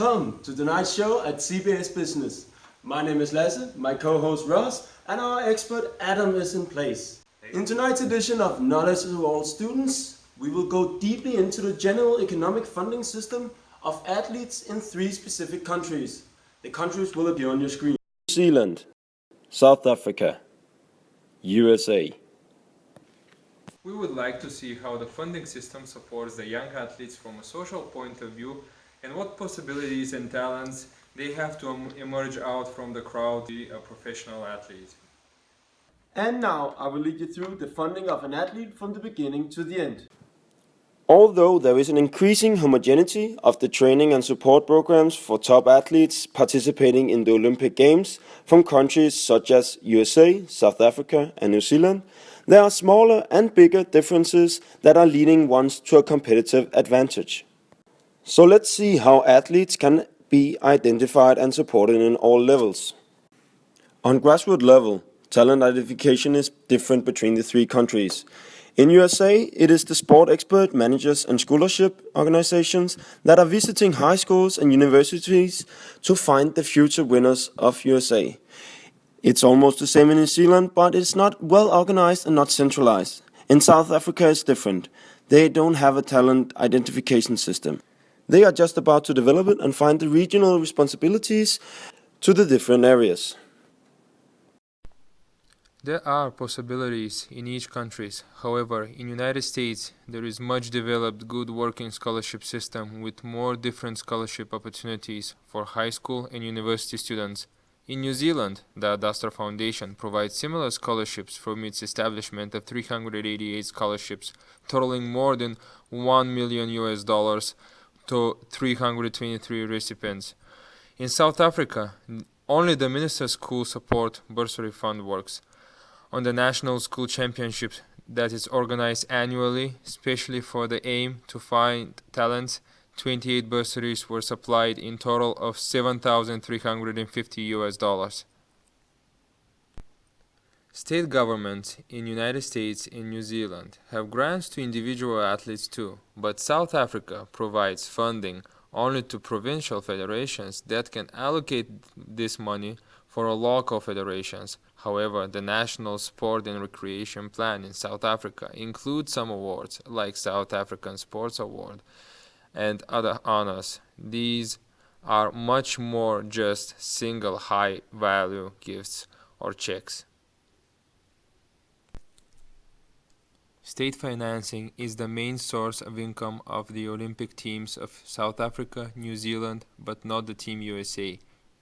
Welcome to tonight's show at CBS Business. My name is Lasse, my co-host Ross, and our expert Adam is in place. In tonight's edition of Knowledge to All Students, we will go deeply into the general economic funding system of athletes in 3 specific countries. The countries will appear on your screen. New Zealand, South Africa, USA. We would like to see how the funding system supports the young athletes from a social point of view and what possibilities and talents they have to emerge out from the crowd to be a professional athlete. And now I will lead you through the funding of an athlete from the beginning to the end. Although there is an increasing homogeneity of the training and support programs for top athletes participating in the Olympic Games from countries such as USA, South Africa and New Zealand, there are smaller and bigger differences that are leading ones to a competitive advantage. So let's see how athletes can be identified and supported in all levels. On grassroots level, talent identification is different between the 3 countries. In USA, it is the sport expert managers and scholarship organizations that are visiting high schools and universities to find the future winners of USA. It's almost the same in New Zealand, but it's not well organized and not centralized. In South Africa, it's different. They don't have a talent identification system. They are just about to develop it and find the regional responsibilities to the different areas. There are possibilities in each country. However, in United States, there is much developed good working scholarship system with more different scholarship opportunities for high school and university students. In New Zealand, the Adastra Foundation provides similar scholarships from its establishment of 388 scholarships, totaling more than $1 million to 323 recipients. In South Africa, only the Minister's School Support Bursary Fund works. On the National School Championships that is organized annually, especially for the aim to find talents, 28 bursaries were supplied in total of $7,350. State governments in United States and New Zealand have grants to individual athletes too, but South Africa provides funding only to provincial federations that can allocate this money for local federations. However, the National Sport and Recreation Plan in South Africa includes some awards, like South African Sports Award and other honors. These are much more just single high-value gifts or checks. State financing is the main source of income of the Olympic teams of South Africa, New Zealand, but not the Team USA.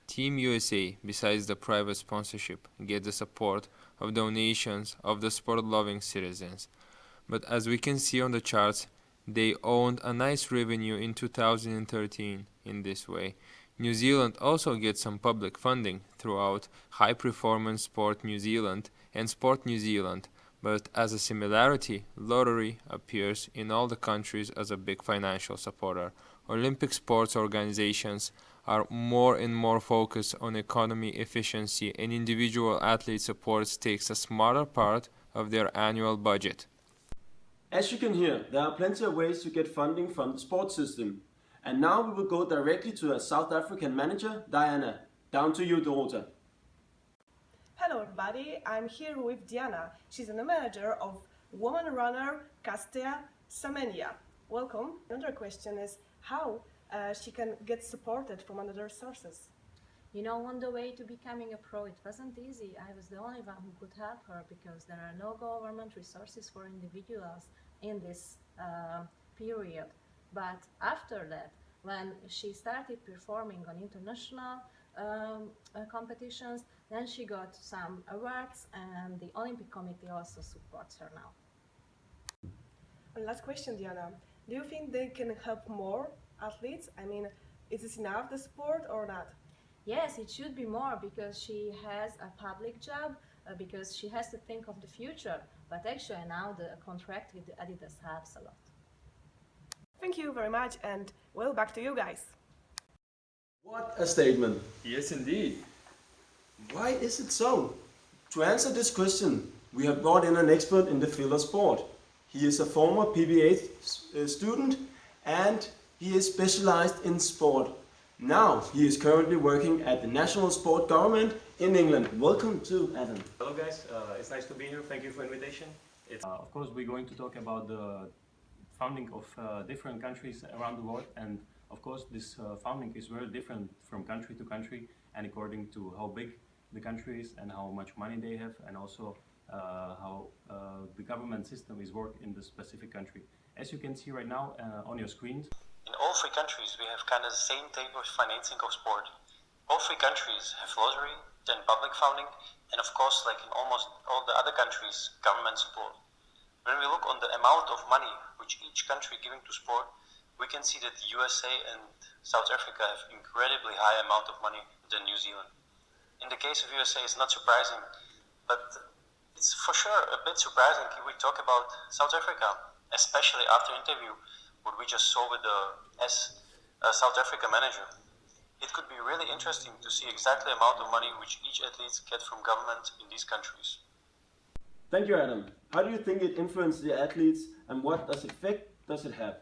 Team USA, besides the private sponsorship, get the support of donations of the sport-loving citizens. But as we can see on the charts, they owned a nice revenue in 2013 in this way. New Zealand also gets some public funding throughout High Performance Sport New Zealand and Sport New Zealand, but as a similarity, lottery appears in all the countries as a big financial supporter. Olympic sports organizations are more and more focused on economy efficiency, and individual athlete supports takes a smaller part of their annual budget. As you can hear, there are plenty of ways to get funding from the sports system. And now we will go directly to a South African manager, Diana. Down to you, Dorota. Hello everybody, I'm here with Diana. She's the manager of woman runner Castea Semenya. Welcome. Another question is how she can get supported from other sources. You know, on the way to becoming a pro, it wasn't easy. I was the only one who could help her because there are no government resources for individuals in this period. But after that, when she started performing on international competitions, then she got some awards, and the Olympic Committee also supports her now. And last question, Diana. Do you think they can help more athletes? I mean, is this enough, the support, or not? Yes, it should be more because she has a public job, because she has to think of the future. But actually now the contract with Adidas helps a lot. Thank you very much, and well, back to you guys. What a statement. Yes, indeed. Why is it so? To answer this question, we have brought in an expert in the field of sport. He is a former PBA student and he is specialized in sport. Now he is currently working at the National Sport Government in England. Welcome to Adam. Hello guys, it's nice to be here. Thank you for the invitation. Of course, we're going to talk about the founding of different countries around the world, and of course this founding is very different from country to country and according to how big the country is and how much money they have, and also how the government system is worked in the specific country. As you can see right now on your screens, in all three countries, we have kind of the same type of financing of sport. All three countries have lottery, then public funding, and of course, like in almost all the other countries, government support. When we look on the amount of money which each country giving to sport, we can see that the USA and South Africa have incredibly high amount of money than New Zealand. In the case of USA, it's not surprising, but it's for sure a bit surprising if we talk about South Africa, especially after interview what we just saw with the South Africa manager. It could be really interesting to see exactly the amount of money which each athlete gets from government in these countries. Thank you, Adam. How do you think it influences the athletes, and what effect does it have?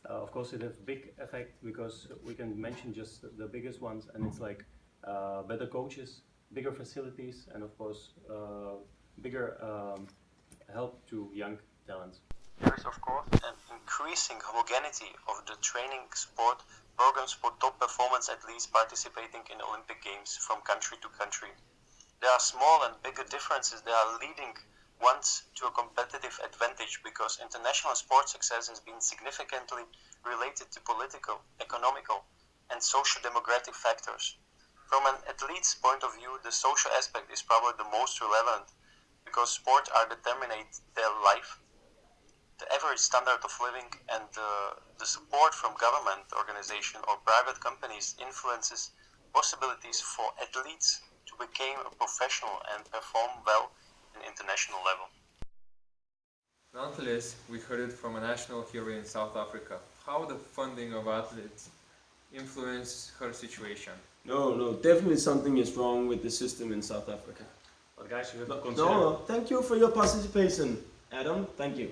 of course, it has big effect because we can mention just the biggest ones, and it's like better coaches, bigger facilities, and of course bigger help to young talents. There is of course an increasing homogeneity of the training sport programs for top performance athletes participating in Olympic Games from country to country. There are small and bigger differences that are leading ones to a competitive advantage because international sport success has been significantly related to political, economical, and socio-demographic factors. From an athlete's point of view, the social aspect is probably the most relevant because sport are determinate their life, the average standard of living, and the support from government organization or private companies influences possibilities for athletes to become a professional and perform well in international level. Nonetheless, we heard it from a national hero in South Africa. How the funding of athletes influence her situation? No, definitely something is wrong with the system in South Africa. But guys, you have to consider... No, thank you for your participation, Adam. Thank you.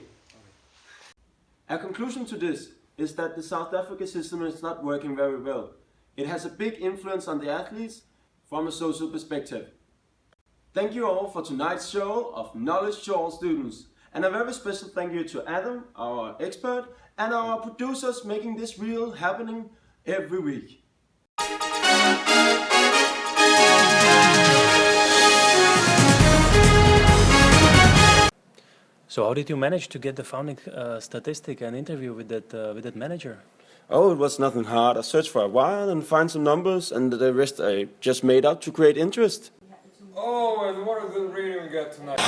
A conclusion to this is that the South Africa system is not working very well. It has a big influence on the athletes from a social perspective. Thank you all for tonight's show of Knowledge to All Students. And a very special thank you to Adam, our expert, and our producers making this real happening every week. So how did you manage to get the founding statistic and interview with that manager? Oh, it was nothing hard. I searched for a while and find some numbers, and the rest I just made up to create interest. Oh, and what a good reading we got tonight.